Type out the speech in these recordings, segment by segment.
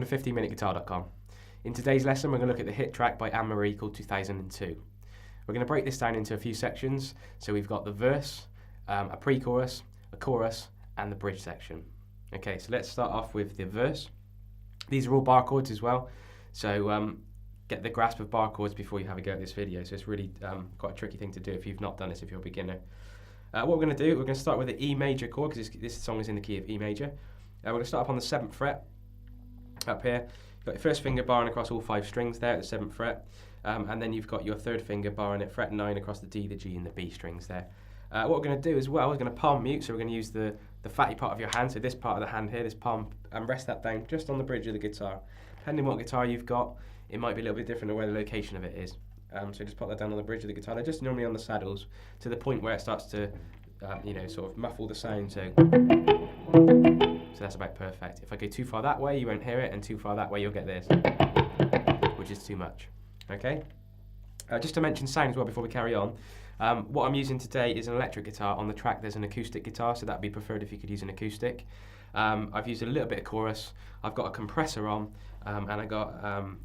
to 15minuteguitar.com. In today's lesson we're going to look at the hit track by Anne-Marie called 2002. We're going to break this down into a few sections. So we've got the verse, a pre-chorus, a chorus and the bridge section. Okay, so let's start off with the verse. These are all bar chords as well, so get the grasp of bar chords before you have a go at this video. So it's really quite a tricky thing to do if you've not done this, if you're a beginner. What we're going to do, we're going to start with the E major chord because this song is in the key of E major. We're going to start up on the 7th fret, up here. You've got your first finger barring across all 5 strings there at the 7th fret, and then you've got your 3rd finger barring at fret 9 across the D, the G and the B strings there. What we're going to do as well, we're going to palm mute, so we're going to use the fatty part of your hand, so this part of the hand here, this palm, and rest that down just on the bridge of the guitar. Depending on what guitar you've got, it might be a little bit different to where the location of it is. So just pop that down on the bridge of the guitar. They're just normally on the saddles to the point where it starts to, sort of muffle the sound. So that's about perfect. If I go too far that way, you won't hear it, and too far that way, you'll get this, which is too much. Okay. Just to mention sound as well before we carry on. What I'm using today is an electric guitar. On the track there's an acoustic guitar, so that'd be preferred if you could use an acoustic. I've used a little bit of chorus, I've got a compressor on, and I got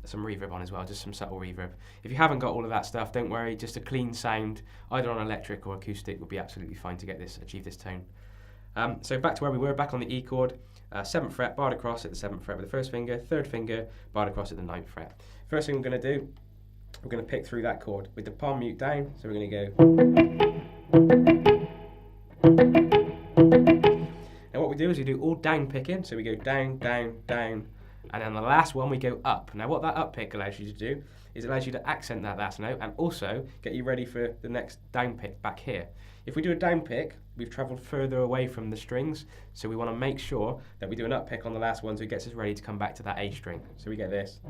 some reverb on as well, just some subtle reverb. If you haven't got all of that stuff, don't worry, just a clean sound, either on electric or acoustic, would be absolutely fine to achieve this tone. So back to where we were, back on the E chord, 7th fret, barred across at the 7th fret with the 1st finger, 3rd finger, barred across at the 9th fret. First thing we're going to do, we're going to pick through that chord with the palm mute down, so we're going to go. Now what we do is we do all down picking, so we go down, down, down, and then the last one we go up. Now what that up pick allows you to do is it allows you to accent that last note and also get you ready for the next down pick back here. If we do a down pick, we've travelled further away from the strings, so we want to make sure that we do an up pick on the last one so it gets us ready to come back to that A string. So we get this.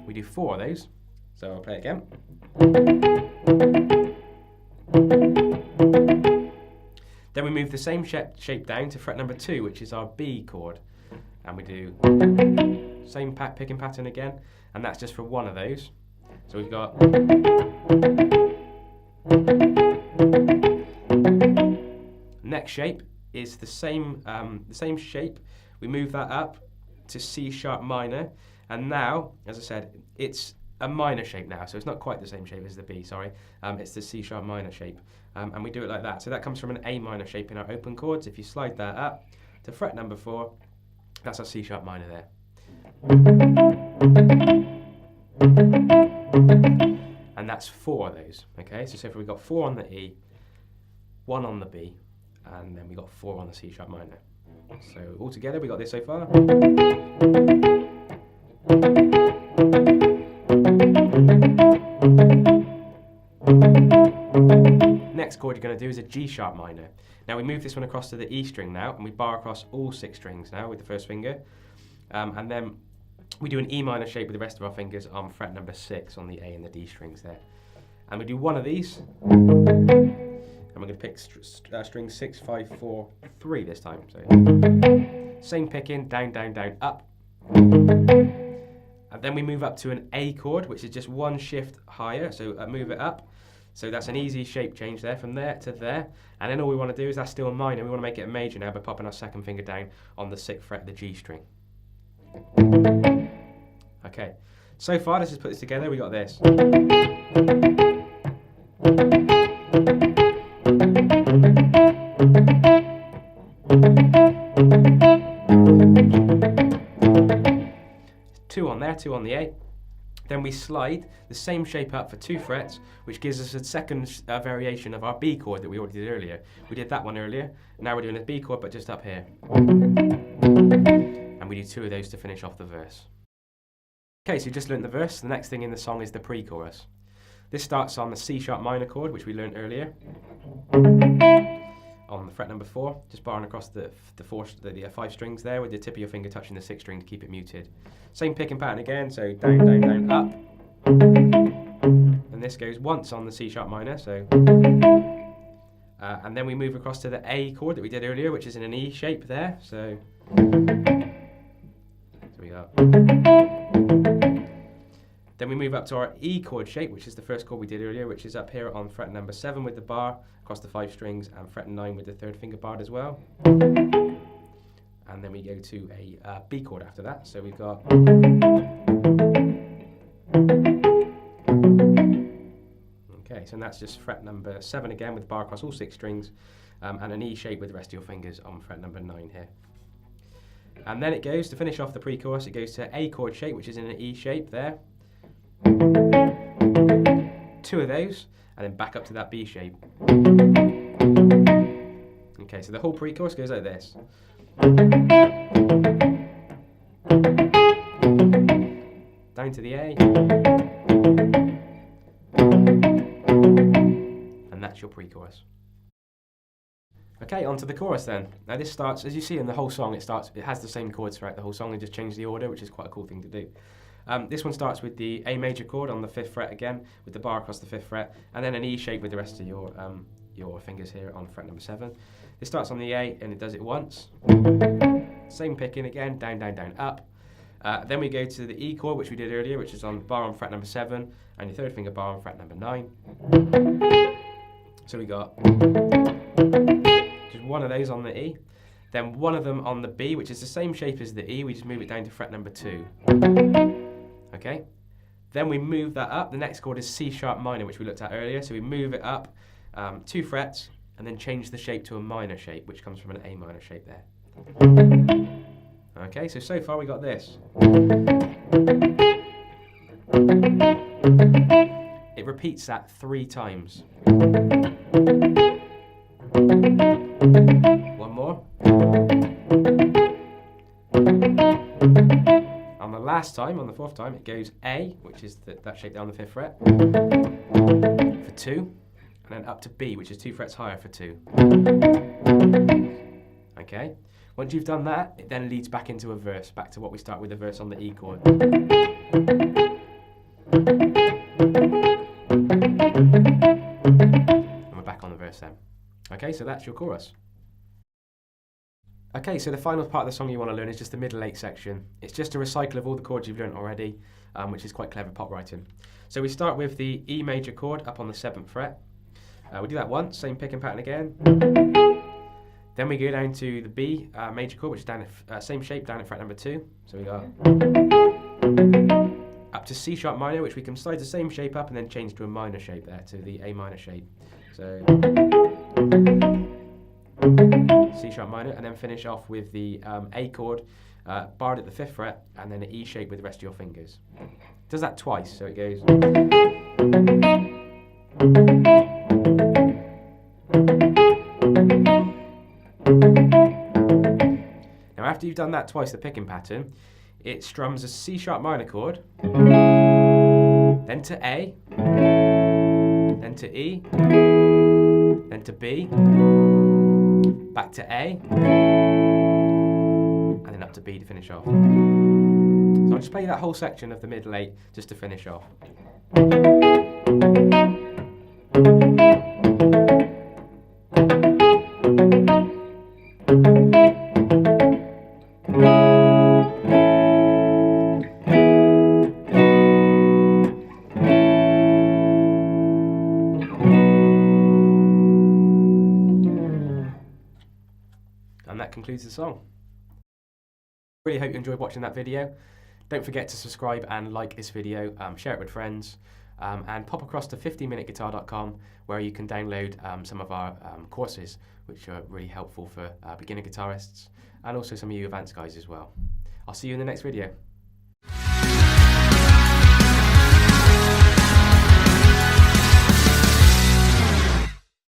We do 4 of those, so I'll play it again. Then we move the same shape down to fret number 2, which is our B chord, and we do same picking pattern again, and that's just for 1 of those. So we've got next shape is the same shape. We move that up to C sharp minor, and now, as I said, it's a minor shape now, so it's not quite the same shape as the B, sorry. It's the C sharp minor shape, and we do it like that. So that comes from an A minor shape in our open chords. If you slide that up to fret number 4, that's our C sharp minor there. And that's 4 of those, okay? So if we've got 4 on the E, 1 on the B, and then we got 4 on the C sharp minor. So all together, we got this so far. Next chord you're going to do is a G sharp minor. Now we move this one across to the E string now, and we bar across all 6 strings now with the 1st finger, and then we do an E minor shape with the rest of our fingers on fret number 6 on the A and the D strings there. And we do 1 of these, and we're going to pick strings 6, 5, 4, 3 this time. So same picking, down, down, down, up. And then we move up to an A chord, which is just 1 shift higher, so move it up. So that's an easy shape change there, from there to there. And then all we want to do is, that's still a minor, we want to make it a major now by popping our 2nd finger down on the 6th fret of the G string. Okay, so far let's just put this together, we got this. 2 on there, 2 on the A. Then we slide the same shape up for 2 frets, which gives us a second variation of our B chord that we already did earlier. We did that one earlier, now we're doing a B chord but just up here. And we do 2 of those to finish off the verse. Okay, so you just learnt the verse. The next thing in the song is the pre-chorus. This starts on the C sharp minor chord, which we learnt earlier, on the fret number 4, just barring across the 5 strings there with the tip of your finger touching the 6th string to keep it muted. Same picking pattern again, so down, down, down, up. And this goes once on the C sharp minor, so. And then we move across to the A chord that we did earlier, which is in an E shape there, so we got. Then we move up to our E chord shape, which is the first chord we did earlier, which is up here on fret number 7 with the bar across the 5 strings, and fret 9 with the 3rd finger barred as well. and then we go to a B chord after that. So we've got. Okay, so that's just fret number 7 again with the bar across all 6 strings, and an E shape with the rest of your fingers on fret number 9 here. And then it goes, to finish off the pre-chorus, it goes to A chord shape, which is in an E shape there. 2 of those, and then back up to that B shape. Okay, so the whole pre-chorus goes like this. Down to the A. And that's your pre-chorus. Okay, on to the chorus then. Now this starts, as you see in the whole song, it has the same chords throughout the whole song, and just change the order, which is quite a cool thing to do. This one starts with the A major chord on the 5th fret again, with the bar across the 5th fret, and then an E shape with the rest of your fingers here on fret number 7. This starts on the A, and it does it once. Same picking again, down, down, down, up. Then we go to the E chord, which we did earlier, which is on bar on fret number 7, and your 3rd finger bar on fret number 9. So we got just one of those on the E, then one of them on the B, which is the same shape as the E, we just move it down to fret number 2. Okay, then we move that up. The next chord is C sharp minor, which we looked at earlier, so we move it up 2 frets, and then change the shape to a minor shape, which comes from an A minor shape there. Okay, so far we got this. It repeats that 3 times. One more. On the last time, on the 4th time, it goes A, which is that shape there on the 5th fret, for 2, and then up to B, which is 2 frets higher for 2. Okay, once you've done that, it then leads back into a verse, back to what we start with, the verse on the E chord. And we're back on the verse then. Okay, so that's your chorus. Okay, so the final part of the song you want to learn is just the middle 8 section. It's just a recycle of all the chords you've learned already, which is quite clever pop writing. So we start with the E major chord up on the 7th fret. We do that once, same picking pattern again. Then we go down to the B major chord, which is down at, same shape, down at fret number 2. So we got up to C sharp minor, which we can slide the same shape up and then change to a minor shape there, to the A minor shape. So C sharp minor, and then finish off with the A chord, barred at the 5th fret, and then an E shape with the rest of your fingers. Does that twice, so it goes. Now after you've done that twice, the picking pattern, it strums a C sharp minor chord, then to A, then to E, then to B, back to A, and then up to B to finish off. So I'll just play that whole section of the middle 8 just to finish off. And that concludes the song. Really hope you enjoyed watching that video. Don't forget to subscribe and like this video, share it with friends, and pop across to 15minuteguitar.com where you can download some of our courses, which are really helpful for beginner guitarists and also some of you advanced guys as well. I'll see you in the next video.